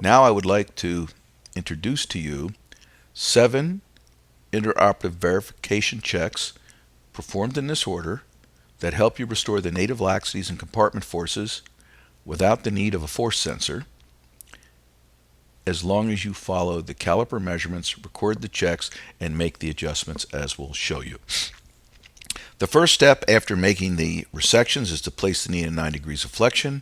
Now I would like to introduce to you 7 interoperative verification checks performed in this order that help you restore the native laxities and compartment forces without the need of a force sensor, as long as you follow the caliper measurements, record the checks, and make the adjustments as we'll show you. The first step after making the resections is to place the knee in 9 degrees of flexion,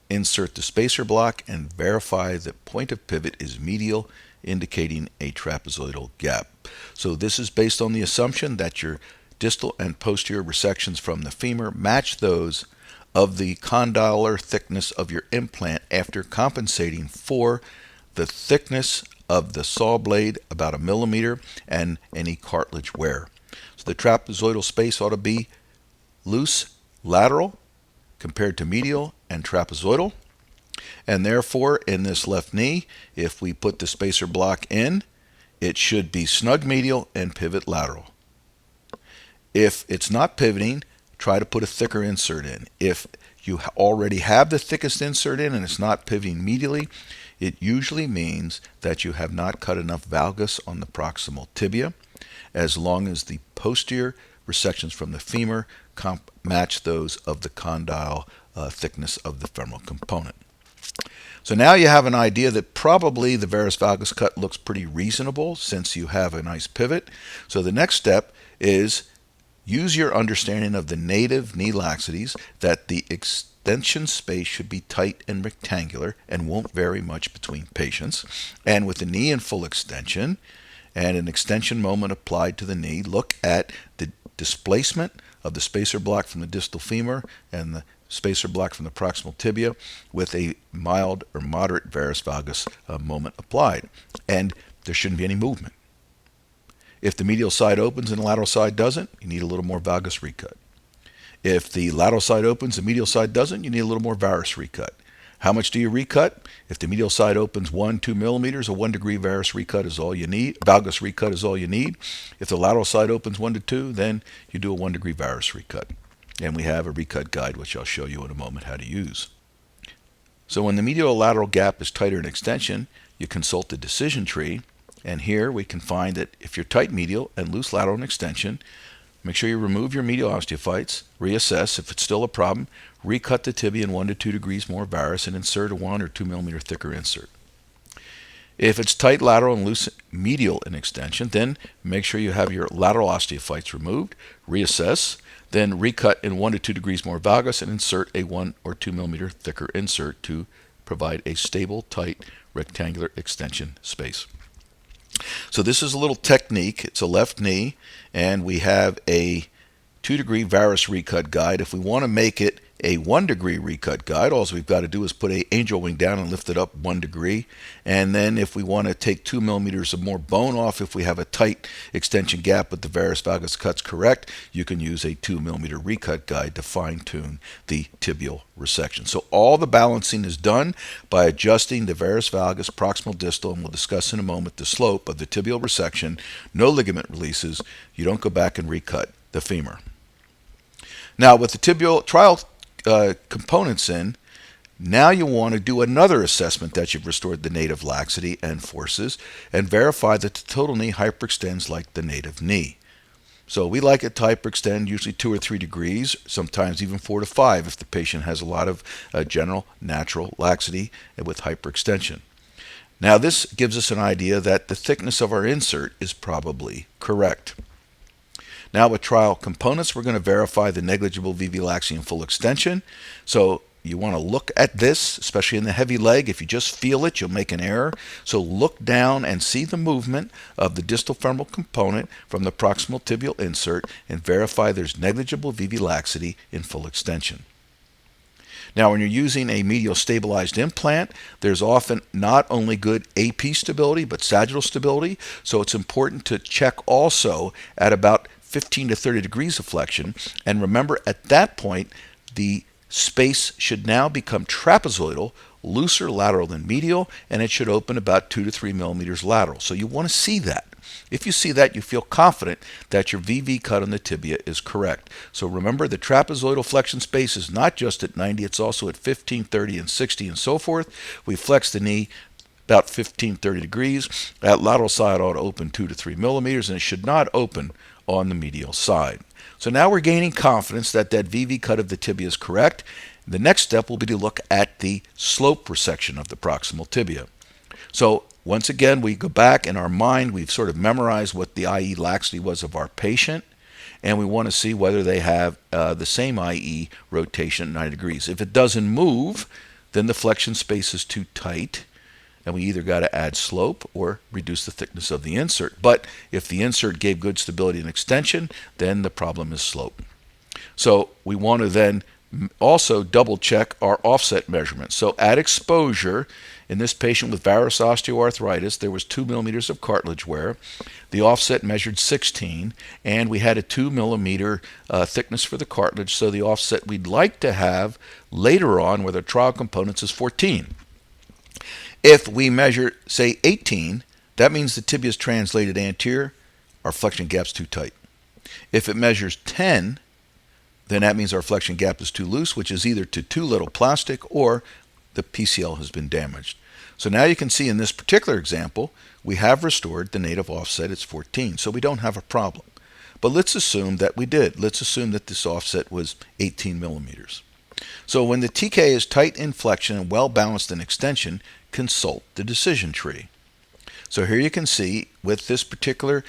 insert the spacer block, and verify the point of pivot is medial, indicating a trapezoidal gap. So this is based on the assumption that your distal and posterior resections from the femur match those of the condylar thickness of your implant after compensating for the thickness of the saw blade, about 1 millimeter, and any cartilage wear. So the trapezoidal space ought to be loose lateral compared to medial and trapezoidal. And therefore, in this left knee, if we put the spacer block in, it should be snug medial and pivot lateral. If it's not pivoting, try to put a thicker insert in. If you already have the thickest insert in and it's not pivoting medially, it usually means that you have not cut enough valgus on the proximal tibia, as long as the posterior resections from the femur match those of the condyle thickness of the femoral component. So now you have an idea that probably the varus valgus cut looks pretty reasonable since you have a nice pivot. So the next step is use your understanding of the native knee laxities that the extension space should be tight and rectangular and won't vary much between patients. And with the knee in full extension and an extension moment applied to the knee, look at the displacement of the spacer block from the distal femur and the spacer block from the proximal tibia with a mild or moderate varus valgus moment applied. And there shouldn't be any movement. If the medial side opens and the lateral side doesn't, you need a little more valgus recut. If the lateral side opens and the medial side doesn't, you need a little more varus recut. How much do you recut? If the medial side opens 1-2 millimeters, a 1 degree varus recut is all you need. Valgus recut is all you need. If the lateral side opens 1 to 2, then you do a 1 degree varus recut. And we have a recut guide, which I'll show you in a moment how to use. So when the medial lateral gap is tighter in extension, you consult the decision tree. And here we can find that if you're tight medial and loose lateral in extension, make sure you remove your medial osteophytes, reassess. If it's still a problem, recut the tibia in 1 to 2 degrees more varus and insert a 1 or 2 millimeter thicker insert. If it's tight lateral and loose medial in extension, then make sure you have your lateral osteophytes removed, reassess, then recut in 1 to 2 degrees more valgus and insert a 1 or 2 millimeter thicker insert to provide a stable, tight, rectangular extension space. So this is a little technique. It's a left knee, and we have a 2 degree varus recut guide. If we want to make it a 1 degree recut guide, all we've got to do is put an angel wing down and lift it up 1 degree. And then if we want to take 2 millimeters of more bone off, if we have a tight extension gap but the varus valgus cut's correct, you can use a 2 millimeter recut guide to fine tune the tibial resection. So all the balancing is done by adjusting the varus valgus proximal distal, and we'll discuss in a moment the slope of the tibial resection. No ligament releases. You don't go back and recut the femur. Now with the tibial trial components in, now you want to do another assessment that you've restored the native laxity and forces and verify that the total knee hyperextends like the native knee. So we like it to hyperextend usually 2 or 3 degrees, sometimes even 4 to 5 if the patient has a lot of general natural laxity with hyperextension. Now this gives us an idea that the thickness of our insert is probably correct. Now with trial components, we're going to verify the negligible VV laxity and full extension. So you want to look at this, especially in the heavy leg. If you just feel it, you'll make an error. So look down and see the movement of the distal femoral component from the proximal tibial insert and verify there's negligible VV laxity in full extension. Now, when you're using a medial stabilized implant, there's often not only good AP stability, but sagittal stability. So it's important to check also at about 15 to 30 degrees of flexion. And remember, at that point, the space should now become trapezoidal, looser lateral than medial, and it should open about 2 to 3 millimeters lateral. So you want to see that. If you see that, you feel confident that your VV cut on the tibia is correct. So remember, the trapezoidal flexion space is not just at 90, it's also at 15, 30, and 60, and so forth. We flex the knee about 15-30 degrees. That lateral side ought to open 2 to 3 millimeters, and it should not open on the medial side. So now we're gaining confidence that that VV cut of the tibia is correct. The next step will be to look at the slope resection of the proximal tibia. So once again, we go back in our mind, we've sort of memorized what the IE laxity was of our patient, and we want to see whether they have the same IE rotation at 90 degrees. If it doesn't move, then the flexion space is too tight, and we either got to add slope or reduce the thickness of the insert. But if the insert gave good stability and extension, then the problem is slope. So we want to then also double check our offset measurements. So at exposure, in this patient with varus osteoarthritis, there was 2 millimeters of cartilage wear. The offset measured 16, and we had a 2 millimeter thickness for the cartilage, so the offset we'd like to have later on with our trial components is 14. If we measure, say, 18, that means the tibia is translated anterior, our flexion gap's too tight. If it measures 10, then that means our flexion gap is too loose, which is either too little plastic or the PCL has been damaged. So now you can see in this particular example, we have restored the native offset, it's 14, so we don't have a problem. But let's assume that we did. Let's assume that this offset was 18 millimeters. So when the TK is tight in flexion and well balanced in extension, consult the decision tree. So here you can see with this particular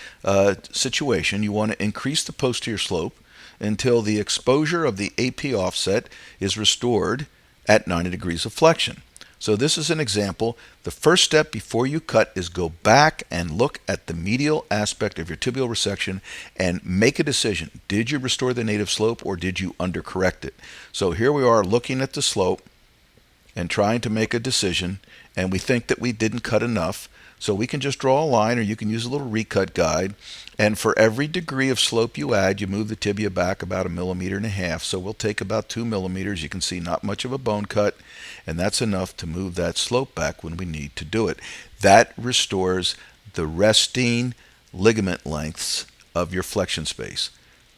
situation, you want to increase the posterior slope until the exposure of the AP offset is restored at 90 degrees of flexion. So this is an example. The first step before you cut is go back and look at the medial aspect of your tibial resection and make a decision. Did you restore the native slope or did you undercorrect it? So here we are looking at the slope and trying to make a decision, and we think that we didn't cut enough. So we can just draw a line, or you can use a little recut guide. And for every degree of slope you add, you move the tibia back about 1.5 millimeters. So we'll take about 2 millimeters. You can see not much of a bone cut, and that's enough to move that slope back when we need to do it. That restores the resting ligament lengths of your flexion space.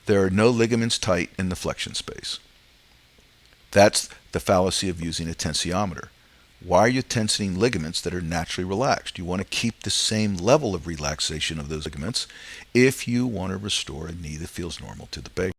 There are no ligaments tight in the flexion space. That's the fallacy of using a tensiometer. Why are you tensing ligaments that are naturally relaxed? You want to keep the same level of relaxation of those ligaments if you want to restore a knee that feels normal to the patient.